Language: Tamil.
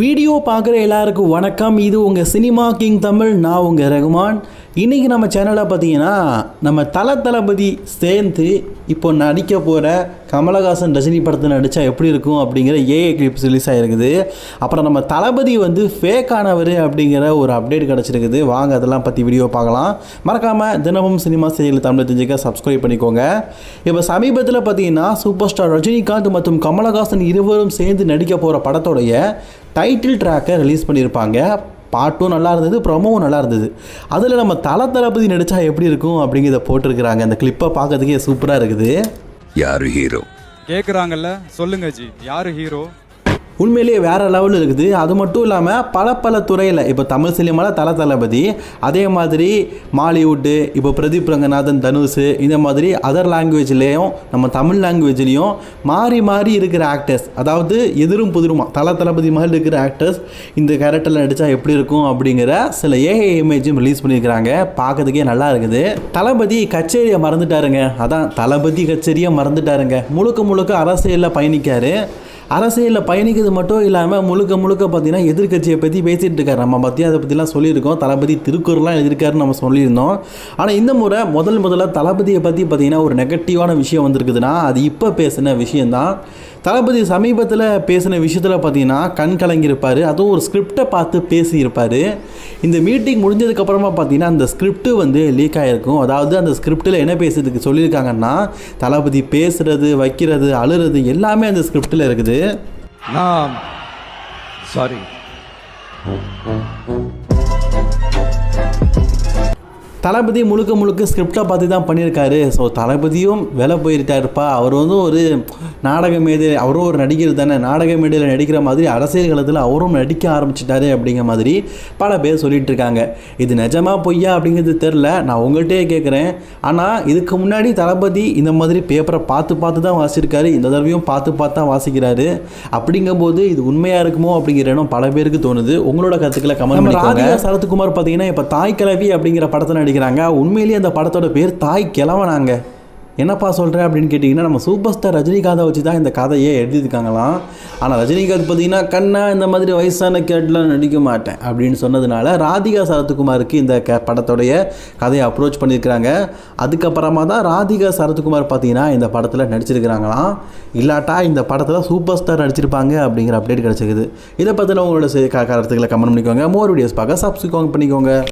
வீடியோ பார்க்குற எல்லாருக்கும் வணக்கம். இது உங்கள் சினிமா கிங் தமிழ். நான் உங்கள் ரகுமான். இன்றைக்கி நம்ம சேனலில் பார்த்தீங்கன்னா நம்ம தளபதி சேர்ந்து இப்போ நடிக்க போகிற கமலஹாசன் ரஜினி படத்தில் நடித்தா எப்படி இருக்கும் அப்படிங்கிற ஏஐ கிளிப்ஸ் ரிலீஸ் ஆகிருக்குது. அப்புறம் நம்ம தளபதி ஃபேக்கானவர் அப்படிங்கிற ஒரு அப்டேட் கிடச்சிருக்குது. வாங்க அதெல்லாம் பற்றி வீடியோ பார்க்கலாம். மறக்காமல் தினமும் சினிமா செய்திகள் தமிழ் தெரிஞ்சுக்க சப்ஸ்கிரைப் பண்ணிக்கோங்க. இப்போ சமீபத்தில் பார்த்தீங்கன்னா சூப்பர் ஸ்டார் ரஜினிகாந்த் மற்றும் கமலஹாசன் இருவரும் சேர்ந்து நடிக்க போகிற படத்தோடைய டைட்டில் ட்ராக்கை ரிலீஸ் பண்ணியிருப்பாங்க. பாட்டும் நல்லா இருந்தது, ப்ரொமோவும் நல்லா இருந்தது. அதில் நம்ம தளபதி நடித்தா எப்படி இருக்கும் அப்படிங்கிறத போட்டிருக்கிறாங்க. அந்த கிளிப்பை பார்க்கறதுக்கே சூப்பராக இருக்குது. யாரு ஹீரோ கேட்குறாங்கல்ல, சொல்லுங்க ஜி, யாரு ஹீரோ? உண்மையிலேயே வேறு லெவலில் இருக்குது. அது மட்டும் இல்லாமல் பல துறையில் இப்போ தமிழ் சினிமாவில் தளபதி, அதே மாதிரி மாலிவுட்டு, இப்போ பிரதீப் ரங்கநாதன், தனுஷ், இந்த மாதிரி அதர் லாங்குவேஜ்லேயும் நம்ம தமிழ் லாங்குவேஜ்லேயும் மாறி இருக்கிற ஆக்டர்ஸ், அதாவது எதிரும் புதிருமா தளபதி மாதிரி இருக்கிற ஆக்டர்ஸ் இந்த கேரக்டரில் நடித்தா எப்படி இருக்கும் அப்படிங்கிற சில ஏஐ இமேஜும் ரிலீஸ் பண்ணியிருக்கிறாங்க. பார்க்கறதுக்கே நல்லா இருக்குது. தளபதி கச்சேரியை மறந்துட்டாருங்க. அதான் தளபதி கச்சேரியை மறந்துட்டாருங்க. முழுக்க அரசியலில் பயணிக்காரு. அரசியலில் பயணிக்கிறது மட்டும் இல்லாமல் முழுக்க பார்த்தீங்கன்னா எதிர்கட்சியை பற்றி பேசிகிட்டு இருக்காரு. நம்ம பற்றி அதை பற்றிலாம் சொல்லியிருக்கோம். தளபதி திருக்குறள்லாம் எழுதியிருக்காருன்னு நம்ம சொல்லியிருந்தோம். ஆனால் இந்த முறை முதல்ல தளபதியை பற்றி பார்த்தீங்கன்னா ஒரு நெகட்டிவான விஷயம் வந்திருக்குதுன்னா அது இப்போ பேசின விஷயந்தான். தளபதி சமீபத்தில் பேசின விஷயத்தில் பார்த்தீங்கன்னா கண் கலங்கியிருப்பார். அதுவும் ஒரு ஸ்கிரிப்டை பார்த்து பேசியிருப்பார். இந்த மீட்டிங் முடிஞ்சதுக்கப்புறமா பார்த்தீங்கன்னா அந்த ஸ்கிரிப்டு லீக் ஆகிருக்கும். அதாவது அந்த ஸ்கிரிப்டில் என்ன பேசுறதுக்கு சொல்லியிருக்காங்கன்னா தளபதி பேசுகிறது, வைக்கிறது, அழுறது எல்லாமே அந்த ஸ்கிரிப்டில் இருக்குது. சாரி, தளபதி முழுக்க ஸ்கிரிப்டை பார்த்து தான் பண்ணியிருக்காரு. ஸோ தளபதியும் வேலை போயிருக்காருப்பா. அவர் ஒரு நாடக மேடையில், அவரும் ஒரு நடிகர் தானே, நாடக மேடையில் நடிக்கிற மாதிரி அரசியல் களத்தில் அவரும் நடிக்க ஆரம்பிச்சிட்டாரு அப்படிங்கிற மாதிரி பல பேர் சொல்லிட்டு இருக்காங்க. இது நிஜமா பொய்யா அப்படிங்கிறது தெரில. நான் உங்கள்கிட்டயே கேட்குறேன். ஆனால் இதுக்கு முன்னாடி தளபதி இந்த மாதிரி பேப்பரை பார்த்து தான் வாசிச்சிருக்காரு. இந்த தடவையும் பார்த்து தான் வாசிக்கிறாரு. அப்படிங்கும்போது இது உண்மையாக இருக்குமோ அப்படிங்கிற இடம் பல பேருக்கு தோணுது. உங்களோட கருத்துக்களை கமெண்ட் பண்ணுங்க. ராதிகா சரத்குமார் பார்த்தீங்கன்னா இப்போ தாய் கிழவி அப்படிங்கிற படத்தை நடிக்கிறாங்க. உண்மையிலேயே அந்த படத்தோட பேர் தாய் கிழவனாங்க. என்னப்பா சொல்கிறேன் அப்படின்னு கேட்டிங்கன்னா நம்ம சூப்பர் ஸ்டார் ரஜினிகாந்தை வச்சு தான் இந்த கதையை எழுதியிருக்காங்களாம். ஆனால் ரஜினிகாந்த் பார்த்தீங்கன்னா கண்ணா இந்த மாதிரி வயசான கேட்டெலாம் நடிக்க மாட்டேன் அப்படின்னு சொன்னதுனால ராதிகா சரத்குமாருக்கு இந்த படத்தோடைய கதையை அப்ரோச் பண்ணியிருக்கிறாங்க. அதுக்கப்புறமா தான் ராதிகா சரத்குமார் பார்த்தீங்கன்னா இந்த படத்தில் நடிச்சிருக்கிறாங்களாம். இல்லாட்டா இந்த படத்தில் சூப்பர் ஸ்டார் நடிச்சிருப்பாங்க அப்படிங்கிற அப்டேட் கிடச்சிருக்குது. இதை பற்றின உங்களோட கருத்துக்களை கமெண்ட் பண்ணிக்கோங்க. மோர் வீடியோஸ் பார்க்க சப்ஸ்கிரைப் பண்ணிக்கோங்க.